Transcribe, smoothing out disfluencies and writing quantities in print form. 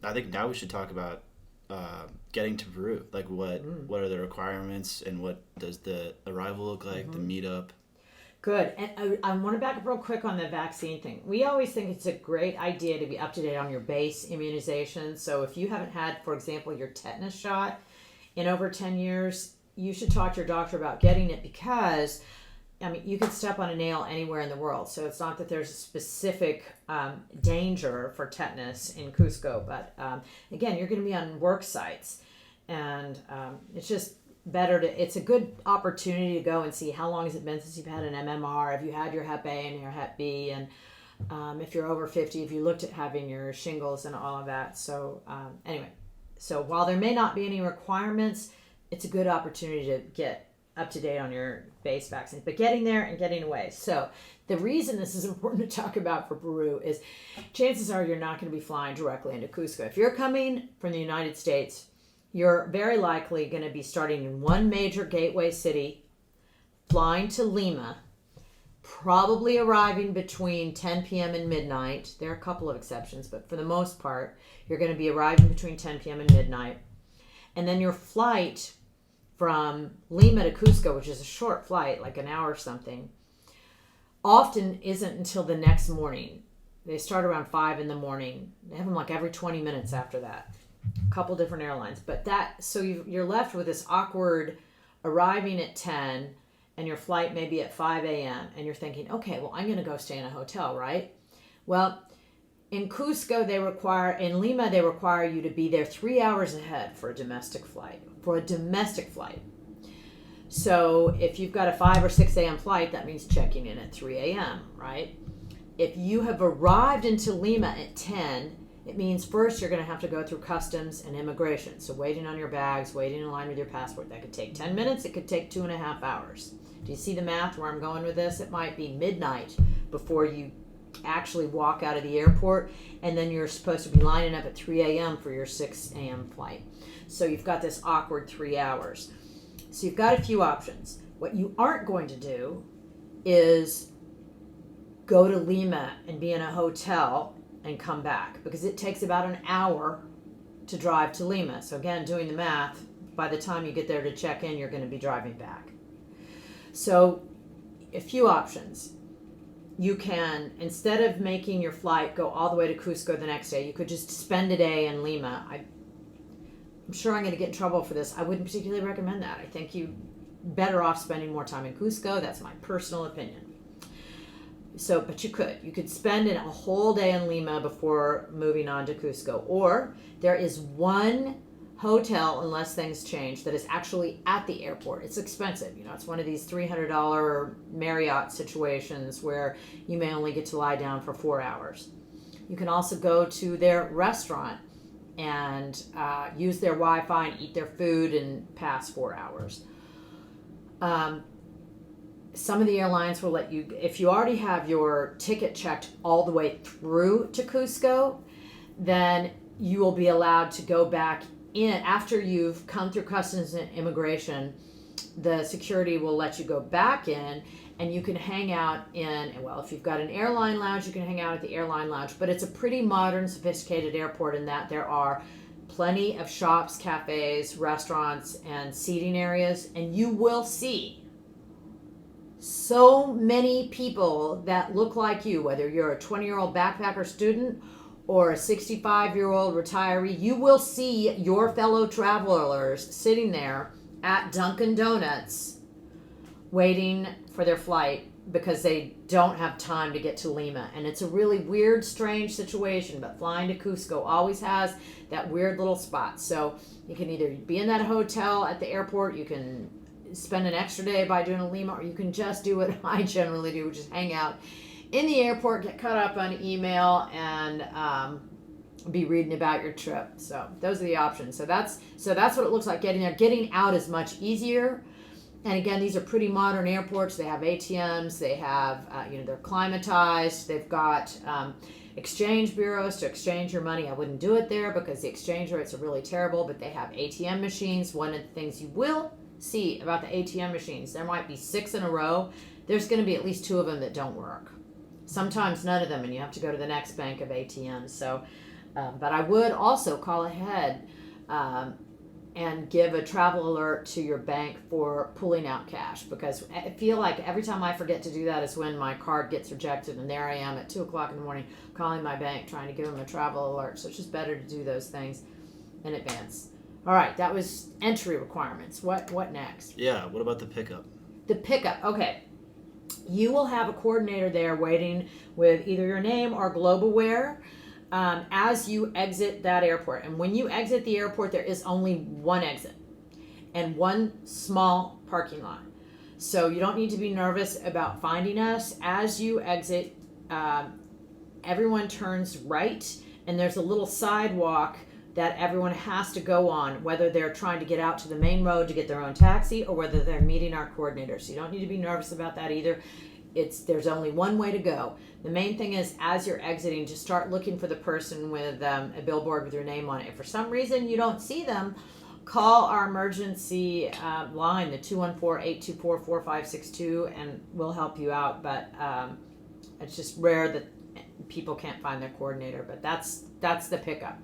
I think now we should talk about getting to Peru. Like, what are the requirements, and what does the arrival look like, the meetup? Good. And I want to back up real quick on the vaccine thing. We always think it's a great idea to be up to date on your base immunizations. So if you haven't had, for example, your tetanus shot in over 10 years, you should talk to your doctor about getting it because, I mean, you could step on a nail anywhere in the world. So it's not that there's a specific danger for tetanus in Cusco, but again, you're going to be on work sites. And it's just better to, it's a good opportunity to go and see how long has it been since you've had an MMR, have you had your Hep A and your Hep B, and if you're over 50, if you looked at having your shingles and all of that. So anyway, so while there may not be any requirements, it's a good opportunity to get up to date on your base vaccines, but getting there and getting away. So the reason this is important to talk about for Peru is chances are you're not going to be flying directly into Cusco. If you're coming from the United States, you're very likely going to be starting in one major gateway city, flying to Lima, probably arriving between 10 p.m. and midnight. There are a couple of exceptions, but for the most part, you're going to be arriving between 10 p.m. and midnight. And then your flight from Lima to Cusco, which is a short flight, like an hour or something, often isn't until the next morning. They start around 5 in the morning. They have them like every 20 minutes after that. A couple different airlines. But that, so you're left with this awkward arriving at 10 and your flight may be at 5 a.m. and you're thinking, okay, well, I'm going to go stay in a hotel, right? Well, in Cusco, in Lima, they require you to be there 3 hours ahead for a domestic flight. So if you've got a 5 or 6 a.m. flight, that means checking in at 3 a.m., right? If you have arrived into Lima at 10, it means first you're going to have to go through customs and immigration. So waiting on your bags, waiting in line with your passport. That could take 10 minutes. It could take 2.5 hours. Do you see the math where I'm going with this? It might be midnight before you actually walk out of the airport, and then you're supposed to be lining up at 3 a.m. for your 6 a.m. flight. So you've got this awkward 3 hours. So you've got a few options. What you aren't going to do is go to Lima and be in a hotel and come back, because it takes about an hour to drive to Lima. So again, doing the math, by the time you get there to check in, you're going to be driving back. So a few options. You can, instead of making your flight go all the way to Cusco the next day, you could just spend a day in Lima. I'm sure I'm going to get in trouble for this. I wouldn't particularly recommend that. I think you better off spending more time in Cusco. That's my personal opinion. So, but you could spend a whole day in Lima before moving on to Cusco. Or there is one hotel, unless things change, that is actually at the airport. It's expensive. It's one of these $300 Marriott situations where you may only get to lie down for 4 hours. You can also go to their restaurant and use their Wi-Fi and eat their food and pass 4 hours. Some of the airlines will let you, if you already have your ticket checked all the way through to Cusco, then you will be allowed to go back in after you've come through customs and immigration. The security will let you go back in, and you can hang out in, well, if you've got an airline lounge, you can hang out at the airline lounge. But it's a pretty modern, sophisticated airport in that there are plenty of shops, cafes, restaurants, and seating areas, and you will see so many people that look like you, whether you're a 20-year-old backpacker student or a 65-year-old retiree. You will see your fellow travelers sitting there at Dunkin' Donuts waiting for their flight because they don't have time to get to Lima. And it's a really weird, strange situation, but flying to Cusco always has that weird little spot. So you can either be in that hotel at the airport, you can spend an extra day by doing a Lima, or you can just do what I generally do, which is hang out in the airport, get caught up on email, and be reading about your trip. So those are the options. So that's what it looks like getting there. Getting out is much easier. And again, these are pretty modern airports. They have ATMs. They have, they're climatized. They've got exchange bureaus to exchange your money. I wouldn't do it there because the exchange rates are really terrible, but they have ATM machines. One of the things you will see about the ATM machines, there might be 6 in a row. There's going to be at least 2 of them that don't work. Sometimes none of them, and you have to go to the next bank of ATMs. So But I would also call ahead and give a travel alert to your bank for pulling out cash, because I feel like every time I forget to do that is when my card gets rejected, and there I am at 2 o'clock in the morning calling my bank trying to give them a travel alert. So it's just better to do those things in advance. All right, that was entry requirements. What next? Yeah, what about the pickup? The pickup. Okay. You will have a coordinator there waiting with either your name or Globaware as you exit that airport. And when you exit the airport, there is only one exit and one small parking lot. So you don't need to be nervous about finding us. As you exit, everyone turns right, and there's a little sidewalk that everyone has to go on, whether they're trying to get out to the main road to get their own taxi or whether they're meeting our coordinator. So you don't need to be nervous about that either. There's only one way to go. The main thing is, as you're exiting, just start looking for the person with a billboard with your name on it. If for some reason you don't see them, call our emergency line, the 214-824-4562, and we'll help you out. But it's just rare that people can't find their coordinator. But that's the pickup.